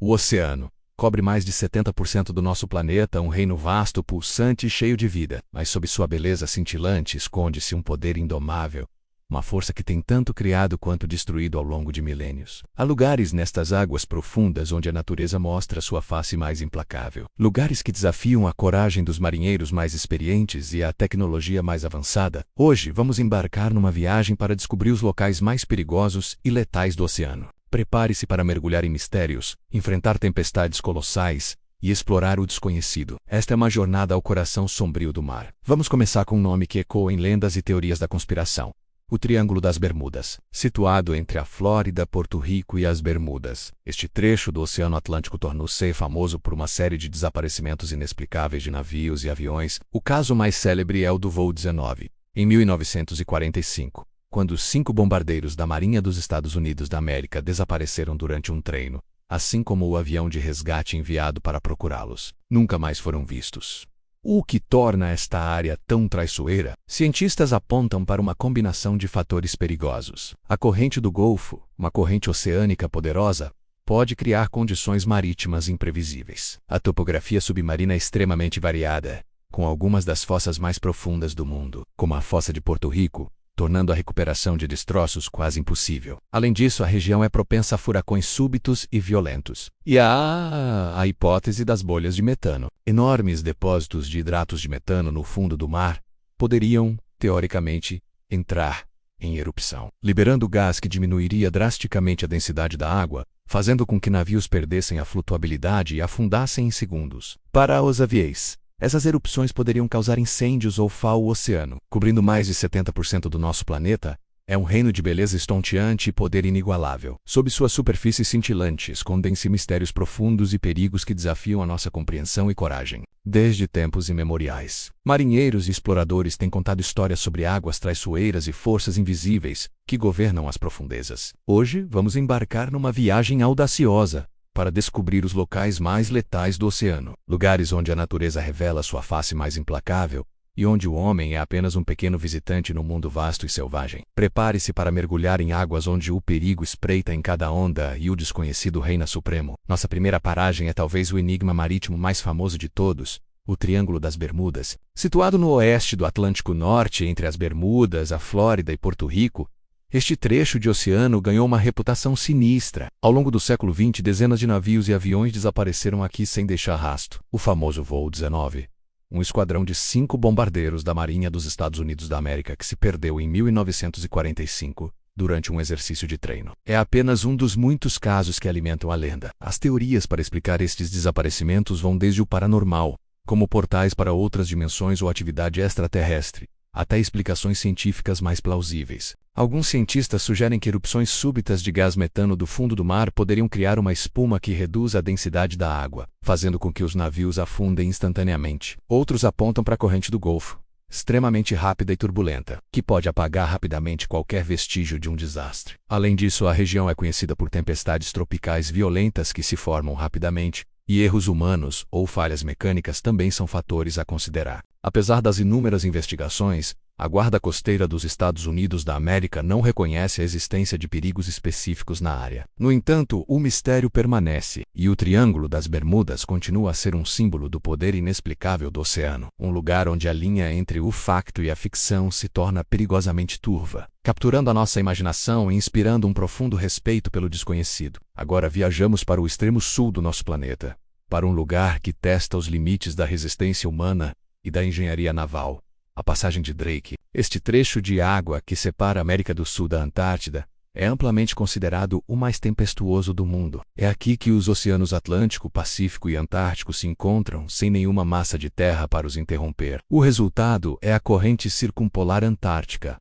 O oceano cobre mais de 70% do nosso planeta, um reino vasto, pulsante e cheio de vida. Mas sob sua beleza cintilante esconde-se um poder indomável, uma força que tem tanto criado quanto destruído ao longo de milênios. Há lugares nestas águas profundas onde a natureza mostra sua face mais implacável. Lugares que desafiam a coragem dos marinheiros mais experientes e a tecnologia mais avançada. Hoje vamos embarcar numa viagem para descobrir os locais mais perigosos e letais do oceano. Prepare-se para mergulhar em mistérios, enfrentar tempestades colossais e explorar o desconhecido. Esta é uma jornada ao coração sombrio do mar. Vamos começar com um nome que ecoa em lendas e teorias da conspiração: o Triângulo das Bermudas. Situado entre a Flórida, Porto Rico e as Bermudas, este trecho do Oceano Atlântico tornou-se famoso por uma série de desaparecimentos inexplicáveis de navios e aviões. O caso mais célebre é o do voo 19, em 1945. Quando 5 bombardeiros da Marinha dos Estados Unidos da América desapareceram durante um treino, assim como o avião de resgate enviado para procurá-los. Nunca mais foram vistos. O que torna esta área tão traiçoeira? Cientistas apontam para uma combinação de fatores perigosos. A corrente do Golfo, uma corrente oceânica poderosa, pode criar condições marítimas imprevisíveis. A topografia submarina é extremamente variada, com algumas das fossas mais profundas do mundo, como a Fossa de Porto Rico, tornando a recuperação de destroços quase impossível. Além disso, a região é propensa a furacões súbitos e violentos. E há a hipótese das bolhas de metano. Enormes depósitos de hidratos de metano no fundo do mar poderiam, teoricamente, entrar em erupção, liberando gás que diminuiria drasticamente a densidade da água, fazendo com que navios perdessem a flutuabilidade e afundassem em segundos. Para os aviões, essas erupções poderiam causar incêndios ou o oceano. Cobrindo mais de 70% do nosso planeta, é um reino de beleza estonteante e poder inigualável. Sob sua superfície cintilante escondem-se mistérios profundos e perigos que desafiam a nossa compreensão e coragem. Desde tempos imemoriais, marinheiros e exploradores têm contado histórias sobre águas traiçoeiras e forças invisíveis que governam as profundezas. Hoje, vamos embarcar numa viagem audaciosa para descobrir os locais mais letais do oceano, lugares onde a natureza revela sua face mais implacável e onde o homem é apenas um pequeno visitante no mundo vasto e selvagem. Prepare-se para mergulhar em águas onde o perigo espreita em cada onda e o desconhecido reina supremo. Nossa primeira paragem é talvez o enigma marítimo mais famoso de todos, o Triângulo das Bermudas. Situado no oeste do Atlântico Norte, entre as Bermudas, a Flórida e Porto Rico, este trecho de oceano ganhou uma reputação sinistra. Ao longo do século XX, dezenas de navios e aviões desapareceram aqui sem deixar rastro. O famoso voo 19, um esquadrão de 5 bombardeiros da Marinha dos Estados Unidos da América que se perdeu em 1945 durante um exercício de treino, é apenas um dos muitos casos que alimentam a lenda. As teorias para explicar estes desaparecimentos vão desde o paranormal, como portais para outras dimensões ou atividade extraterrestre, até explicações científicas mais plausíveis. Alguns cientistas sugerem que erupções súbitas de gás metano do fundo do mar poderiam criar uma espuma que reduz a densidade da água, fazendo com que os navios afundem instantaneamente. Outros apontam para a corrente do Golfo, extremamente rápida e turbulenta, que pode apagar rapidamente qualquer vestígio de um desastre. Além disso, a região é conhecida por tempestades tropicais violentas que se formam rapidamente, e erros humanos ou falhas mecânicas também são fatores a considerar. Apesar das inúmeras investigações, a Guarda Costeira dos Estados Unidos da América não reconhece a existência de perigos específicos na área. No entanto, o mistério permanece, e o Triângulo das Bermudas continua a ser um símbolo do poder inexplicável do oceano, um lugar onde a linha entre o facto e a ficção se torna perigosamente turva, capturando a nossa imaginação e inspirando um profundo respeito pelo desconhecido. Agora viajamos para o extremo sul do nosso planeta, para um lugar que testa os limites da resistência humana e da engenharia naval. A passagem de Drake, este trecho de água que separa a América do Sul da Antártida, é amplamente considerado o mais tempestuoso do mundo. É aqui que os oceanos Atlântico, Pacífico e Antártico se encontram sem nenhuma massa de terra para os interromper. O resultado é a corrente circumpolar antártica,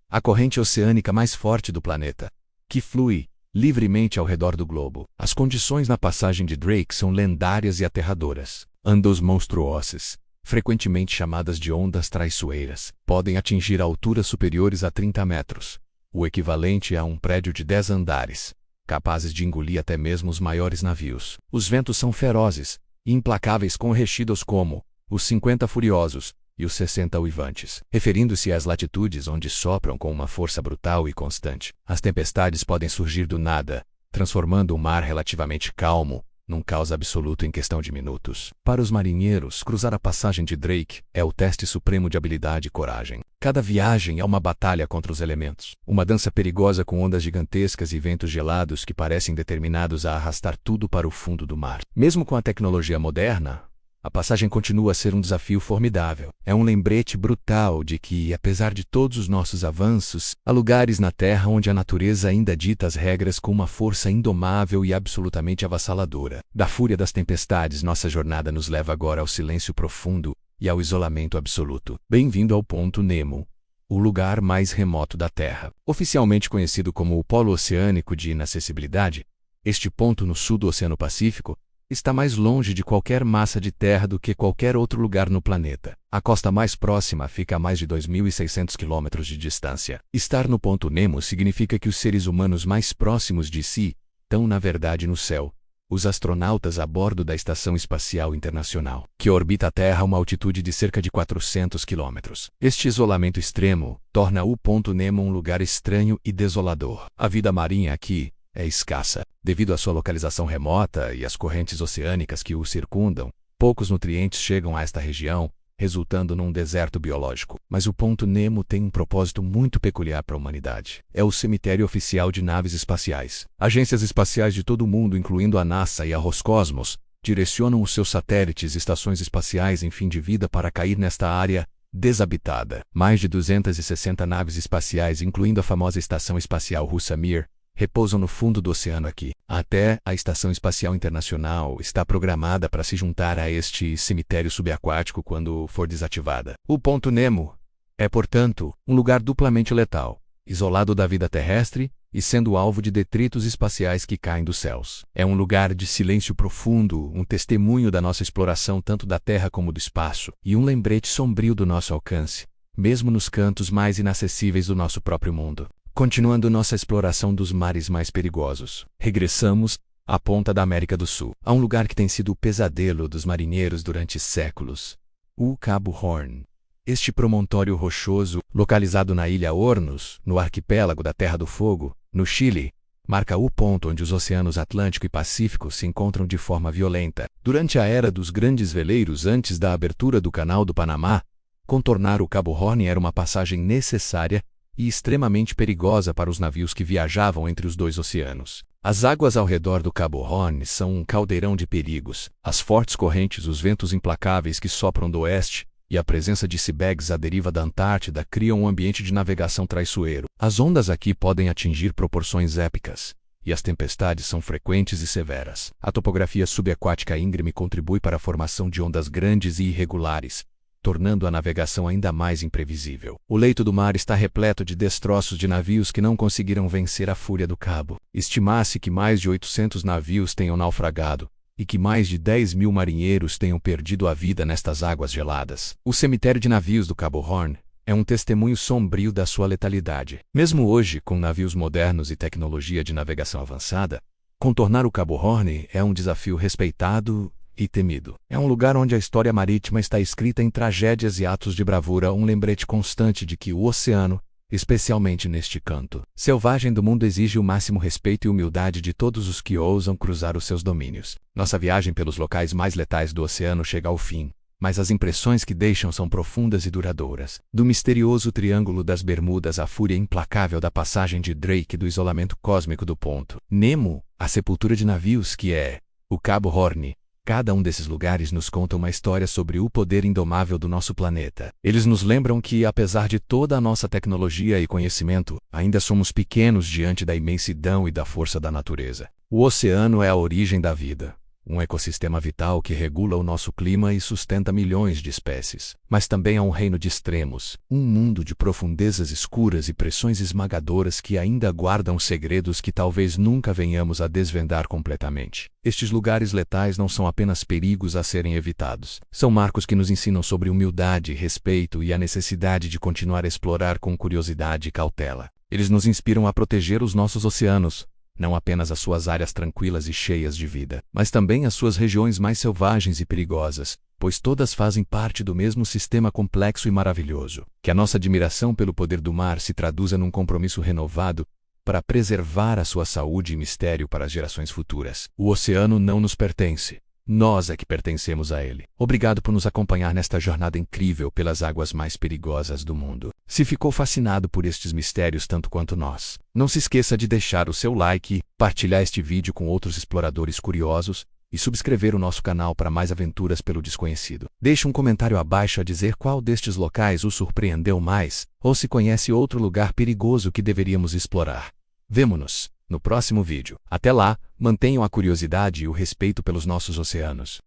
a corrente oceânica mais forte do planeta, que flui livremente ao redor do globo. As condições na passagem de Drake são lendárias e aterradoras. Ondas monstruosas, frequentemente chamadas de ondas traiçoeiras, podem atingir alturas superiores a 30 metros, o equivalente a um prédio de 10 andares, capazes de engolir até mesmo os maiores navios. Os ventos são ferozes e implacáveis, com rechidos como os 50 furiosos e os 60 uivantes, referindo-se às latitudes onde sopram com uma força brutal e constante. As tempestades podem surgir do nada, transformando o mar relativamente calmo num caos absoluto em questão de minutos. Para os marinheiros, cruzar a passagem de Drake é o teste supremo de habilidade e coragem. Cada viagem é uma batalha contra os elementos. Uma dança perigosa com ondas gigantescas e ventos gelados que parecem determinados a arrastar tudo para o fundo do mar. Mesmo com a tecnologia moderna, a passagem continua a ser um desafio formidável. É um lembrete brutal de que, apesar de todos os nossos avanços, há lugares na Terra onde a natureza ainda dita as regras com uma força indomável e absolutamente avassaladora. Da fúria das tempestades, nossa jornada nos leva agora ao silêncio profundo e ao isolamento absoluto. Bem-vindo ao Ponto Nemo, o lugar mais remoto da Terra. Oficialmente conhecido como o Polo Oceânico de Inacessibilidade, este ponto no sul do Oceano Pacífico está mais longe de qualquer massa de terra do que qualquer outro lugar no planeta. A costa mais próxima fica a mais de 2.600 quilômetros de distância. Estar no Ponto Nemo significa que os seres humanos mais próximos de si estão, na verdade, no céu. Os astronautas a bordo da Estação Espacial Internacional, que orbita a Terra a uma altitude de cerca de 400 quilômetros. Este isolamento extremo torna o Ponto Nemo um lugar estranho e desolador. A vida marinha aqui é escassa. Devido à sua localização remota e às correntes oceânicas que o circundam, poucos nutrientes chegam a esta região, resultando num deserto biológico. Mas o Ponto Nemo tem um propósito muito peculiar para a humanidade. É o cemitério oficial de naves espaciais. Agências espaciais de todo o mundo, incluindo a NASA e a Roscosmos, direcionam os seus satélites e estações espaciais em fim de vida para cair nesta área desabitada. Mais de 260 naves espaciais, incluindo a famosa Estação Espacial russa Mir, repousam no fundo do oceano aqui. Até a Estação Espacial Internacional está programada para se juntar a este cemitério subaquático quando for desativada. O Ponto Nemo é, portanto, um lugar duplamente letal, isolado da vida terrestre e sendo alvo de detritos espaciais que caem dos céus. É um lugar de silêncio profundo, um testemunho da nossa exploração tanto da Terra como do espaço, e um lembrete sombrio do nosso alcance, mesmo nos cantos mais inacessíveis do nosso próprio mundo. Continuando nossa exploração dos mares mais perigosos, regressamos à ponta da América do Sul, a um lugar que tem sido o pesadelo dos marinheiros durante séculos: o Cabo Horn. Este promontório rochoso, localizado na ilha Hornos, no arquipélago da Terra do Fogo, no Chile, marca o ponto onde os oceanos Atlântico e Pacífico se encontram de forma violenta. Durante a era dos grandes veleiros antes da abertura do Canal do Panamá, contornar o Cabo Horn era uma passagem necessária e extremamente perigosa para os navios que viajavam entre os dois oceanos. As águas ao redor do Cabo Horn são um caldeirão de perigos. As fortes correntes, os ventos implacáveis que sopram do oeste e a presença de icebergs à deriva da Antártida criam um ambiente de navegação traiçoeiro. As ondas aqui podem atingir proporções épicas, e as tempestades são frequentes e severas. A topografia subaquática íngreme contribui para a formação de ondas grandes e irregulares, tornando a navegação ainda mais imprevisível. O leito do mar está repleto de destroços de navios que não conseguiram vencer a fúria do cabo. Estima-se que mais de 800 navios tenham naufragado e que mais de 10.000 marinheiros tenham perdido a vida nestas águas geladas. O cemitério de navios do Cabo Horn é um testemunho sombrio da sua letalidade. Mesmo hoje, com navios modernos e tecnologia de navegação avançada, contornar o Cabo Horn é um desafio respeitado e temido. É um lugar onde a história marítima está escrita em tragédias e atos de bravura, um lembrete constante de que o oceano, especialmente neste canto selvagem do mundo, exige o máximo respeito e humildade de todos os que ousam cruzar os seus domínios. Nossa viagem pelos locais mais letais do oceano chega ao fim, mas as impressões que deixam são profundas e duradouras. Do misterioso Triângulo das Bermudas à fúria implacável da passagem de Drake, do isolamento cósmico do Ponto Nemo, à sepultura de navios que é o Cabo Horn, cada um desses lugares nos conta uma história sobre o poder indomável do nosso planeta. Eles nos lembram que, apesar de toda a nossa tecnologia e conhecimento, ainda somos pequenos diante da imensidão e da força da natureza. O oceano é a origem da vida, um ecossistema vital que regula o nosso clima e sustenta milhões de espécies. Mas também há um reino de extremos, um mundo de profundezas escuras e pressões esmagadoras que ainda guardam segredos que talvez nunca venhamos a desvendar completamente. Estes lugares letais não são apenas perigos a serem evitados. São marcos que nos ensinam sobre humildade, respeito e a necessidade de continuar a explorar com curiosidade e cautela. Eles nos inspiram a proteger os nossos oceanos, não apenas as suas áreas tranquilas e cheias de vida, mas também as suas regiões mais selvagens e perigosas, pois todas fazem parte do mesmo sistema complexo e maravilhoso. Que a nossa admiração pelo poder do mar se traduza num compromisso renovado para preservar a sua saúde e mistério para as gerações futuras. O oceano não nos pertence. Nós é que pertencemos a ele. Obrigado por nos acompanhar nesta jornada incrível pelas águas mais perigosas do mundo. Se ficou fascinado por estes mistérios tanto quanto nós, não se esqueça de deixar o seu like, partilhar este vídeo com outros exploradores curiosos e subscrever o nosso canal para mais aventuras pelo desconhecido. Deixe um comentário abaixo a dizer qual destes locais o surpreendeu mais, ou se conhece outro lugar perigoso que deveríamos explorar. Vemo-nos no próximo vídeo. Até lá, mantenham a curiosidade e o respeito pelos nossos oceanos.